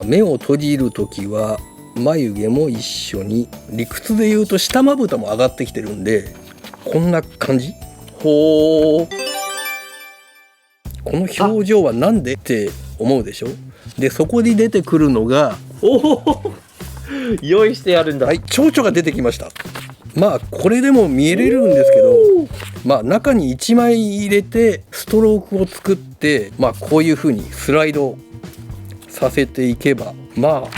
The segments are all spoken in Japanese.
目を閉じるときは眉毛も一緒に、理屈で言うと下まぶたも上がってきてるんで、こんな感じ。ほー。この表情はなんでって思うでしょ。でそこに出てくるのが、おお用意してあるんだ。はい、蝶々が出てきました。まあこれでも見えれるんですけど、まあ中に1枚入れてストロークを作って、まあこういう風にスライドさせていけば、まあ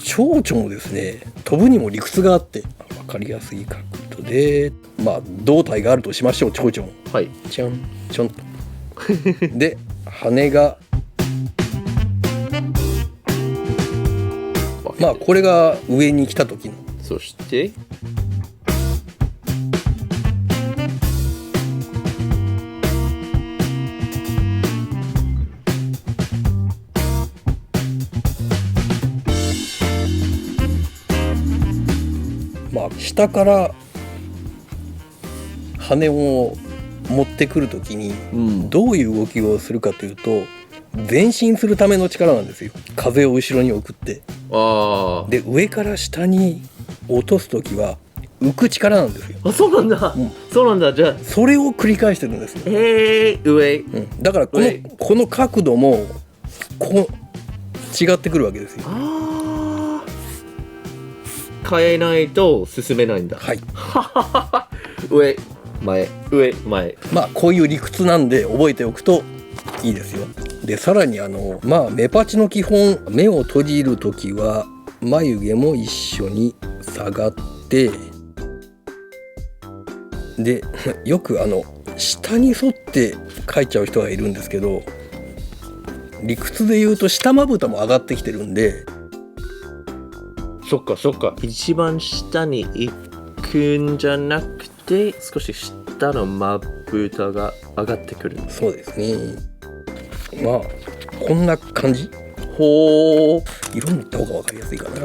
蝶々もですね、飛ぶにも理屈があって分かりやすい角度で、まあ胴体があるとしましょう。蝶々もはい。ちょんちょんとで羽が、まあこれが上に来た時の、そしてまあ下から羽を持ってくるときにどういう動きをするかというと、前進するための力なんですよ。風を後ろに送って、あで上から下に落とすときは浮く力なんですよ。あ、そうなんだ、そうなんだ。じゃあそれを繰り返してるんですよ。上、だからこの角度もこう違ってくるわけですよ。ああ、変えないと進めないんだ。はい上前上前。まあこういう理屈なんで覚えておくといいですよ。でさらにまあ目パチの基本、目を閉じるときは眉毛も一緒に下がって、でよく下に沿って描いちゃう人がいるんですけど、理屈で言うと下まぶたも上がってきてるんで、そっかそっか。一番下に行くんじゃなくて、少し下のまぶたが上がってくる。そうですね。まあこんな感じ。ほー。色塗った方が分かりやすいかな。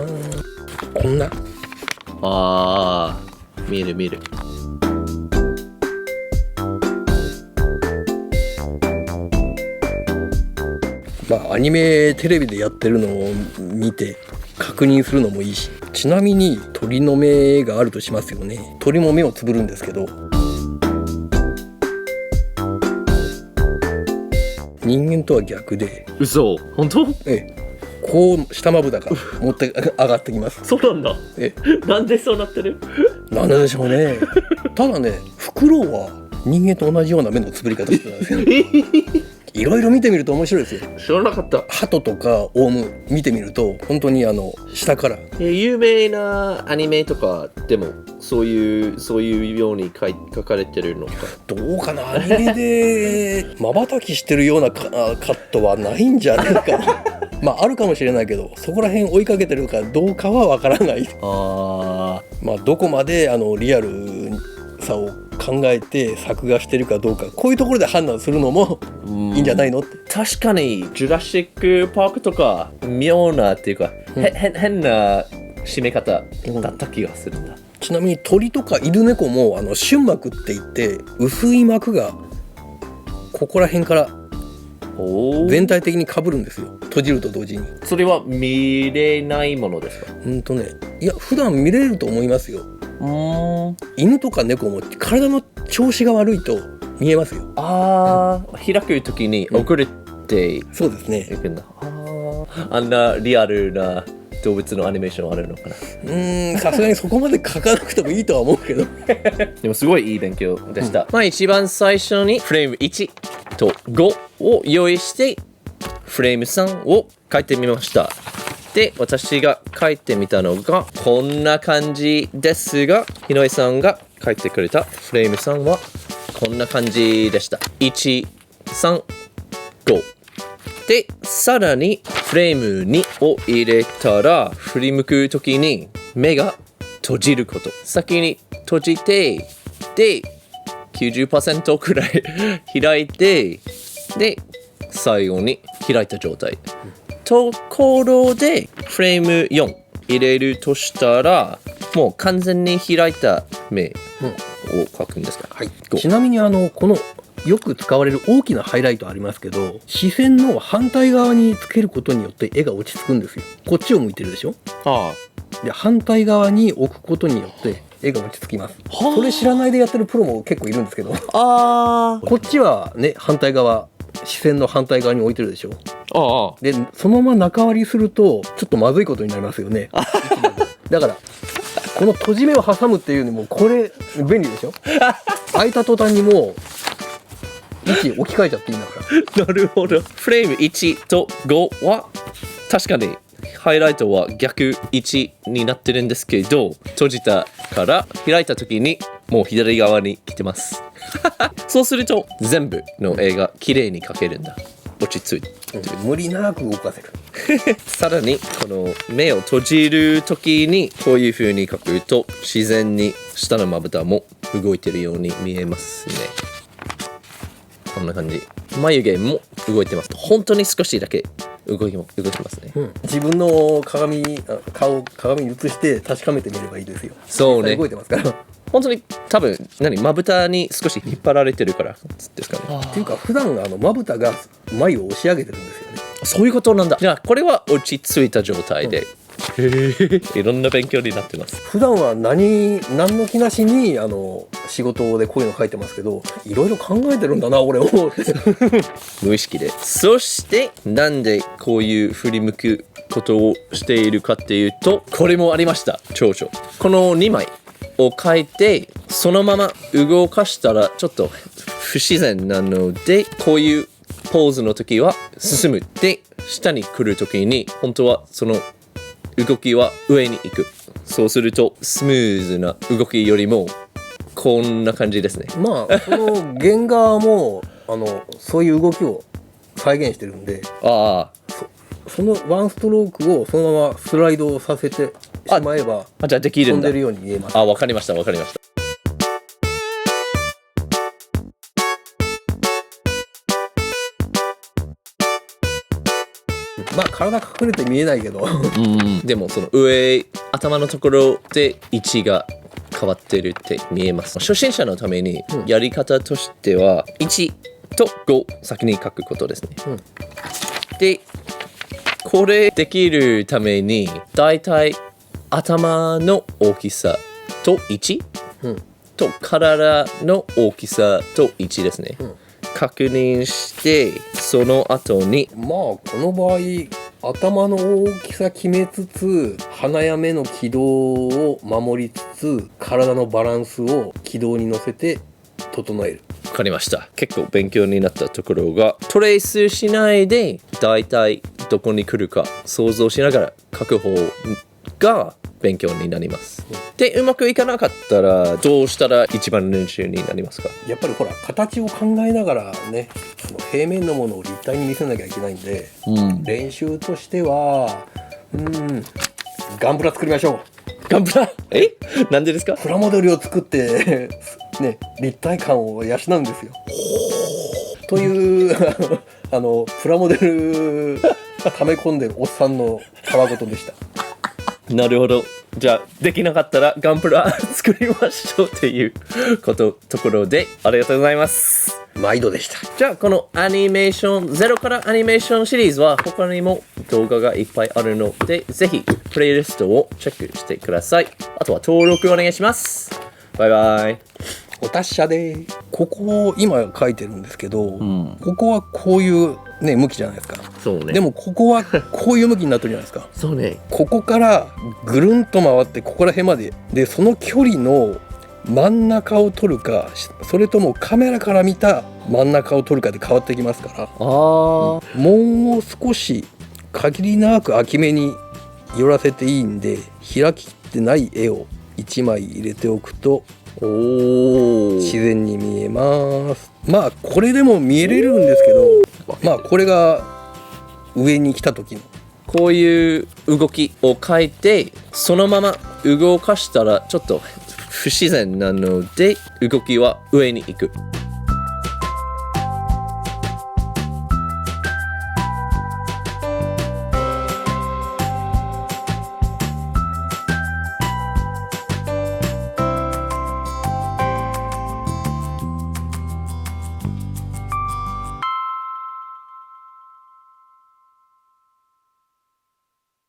こんな。あー、見える見える。まあアニメテレビでやってるのを見て確認するのもいいし、ちなみに鳥の目があるとしますよね。鳥も目をつぶるんですけど、人間とは逆で、嘘、本当？こう下まぶたが持って上がってきます。そうなんだ。なんでそうなってる？なんででしょうね。ただね、フクロウは人間と同じような目のつぶり方してたんですよ。いろいろ見てみると面白いですよ。知らなかった。鳩とかオウム見てみると本当に下から、有名なアニメとかでもそういうように書かれてるのか。どうかな、アニメで瞬きしてるようなカットはないんじゃないかな。まああるかもしれないけど、そこら辺追いかけてるかどうかはわからない。あまあどこまでリアルさを考えて作画してるかどうか、こういうところで判断するのもいいんじゃないのって。確かにジュラシックパークとか妙なっていうか、変な締め方だった気がするんだ。ちなみに鳥とか犬猫も瞬膜って言って薄い膜がここら辺から全体的に被るんですよ。閉じると同時に。それは見れないものですか？いや普段見れると思いますよ。犬とか猫も体の調子が悪いと見えますよ。開くときに遅れて、そうですね。いくんだ。あんなリアルな動物のアニメーションあるのかな。さすがにそこまで書かなくてもいいとは思うけど。でもすごいいい勉強でした。まあ一番最初にフレーム1と5を用意してフレーム3を書いてみました。で、私が書いてみたのがこんな感じですが、日野井さんが書いてくれたフレーム3はこんな感じでした。1、3、5。で、さらにフレーム2を入れたら、振り向くときに目が閉じること。先に閉じて、で、90% くらい開いて、で、最後に開いた状態。ところで、フレーム4入れるとしたら、もう完全に開いた目を描くんですか？はい。ちなみにこのよく使われる大きなハイライトありますけど、視線の反対側につけることによって絵が落ち着くんですよ。こっちを向いてるでしょ。あで反対側に置くことによって絵が落ち着きます。それ知らないでやってるプロも結構いるんですけど、あこっちはね反対側、視線の反対側に置いてるでしょ。ああ。でそのまま中割りするとちょっとまずいことになりますよね。だからこの閉じ目を挟むっていうのもこれ便利でしょ。開いた途端にもう位置置き換えちゃっていいんだから。なるほど。フレーム1と5は確かにハイライトは逆位置になってるんですけど、閉じたから開いた時にもう左側に来てます。そうすると全部の絵が綺麗に描けるんだ。落ち着いて。無理なく動かせる。さらにこの目を閉じる時にこういう風に描くと自然に下のまぶたも動いてるように見えますね。こんな感じ。眉毛も動いてます。本当に少しだけ動きますね。自分の顔を鏡に映して確かめてみればいいですよ。そうね。動いてますから。本当に多分まぶたに少し引っ張られてるからですかね。っていうか普段まぶたが眉を押し上げてるんですよね。そういうことなんだ。じゃあこれは落ち着いた状態で、いろんな勉強になってます。普段は何の気なしに仕事でこういうの書いてますけど、いろいろ考えてるんだな俺も。無意識で。そしてなんでこういう振り向くことをしているかっていうと、これもありました。長々この2枚を書いてそのまま動かしたらちょっと不自然なので、こういうポーズの時は進むで、下に来る時に本当はその動きは上に行く。そうするとスムーズな動きよりもこんな感じですね。まあその原画もそういう動きを再現してるんで、あそのワンストロークをそのままスライドさせてしまえばあ、じゃあできるんだ。飛んでるように見えます。あ、わかりました。まあ体隠れて見えないけどでもその頭のところで位置が変わってるって見えます。初心者のためにやり方としては1と5先に書くことですね。でこれできるためにだいたい頭の大きさと1、と体の大きさと1ですね。確認してその後にまあこの場合頭の大きさ決めつつ鼻や目の軌道を守りつつ体のバランスを軌道に乗せて整える。わかりました。結構勉強になったところが、トレースしないでだいたいどこに来るか想像しながら書く方が勉強になります。でうまくいかなかったらどうしたら一番練習になりますか？やっぱりほら形を考えながらね、その平面のものを立体に見せなきゃいけないんで、練習としてはガンプラ作りましょう。ガンプラ？なんでですか？プラモデルを作ってね立体感を養うんですよ。というプラモデル溜め込んでるおっさんのたわごとでした。なるほど。じゃあできなかったらガンプラ作りましょうっていうところで、ありがとうございます。毎度でした。じゃあこのアニメーションゼロからアニメーションシリーズは他にも動画がいっぱいあるので、ぜひプレイリストをチェックしてください。あとは登録お願いします。バイバイ。お達者でここを今書いてるんですけど、ここはこういうね向きじゃないですか。そうね。でもここはこういう向きになってるじゃないですか。そうね。ここからぐるんと回ってここら辺までで、その距離の真ん中を撮るか、それともカメラから見た真ん中を撮るかで変わってきますから、もう少し限りなく秋めに寄らせていいんで、開ききってない絵を1枚入れておくと自然に見えます。まあこれでも見えれるんですけど、まあこれが上に来た時のこういう動きを描いてそのまま動かしたらちょっと不自然なので動きは上に行く。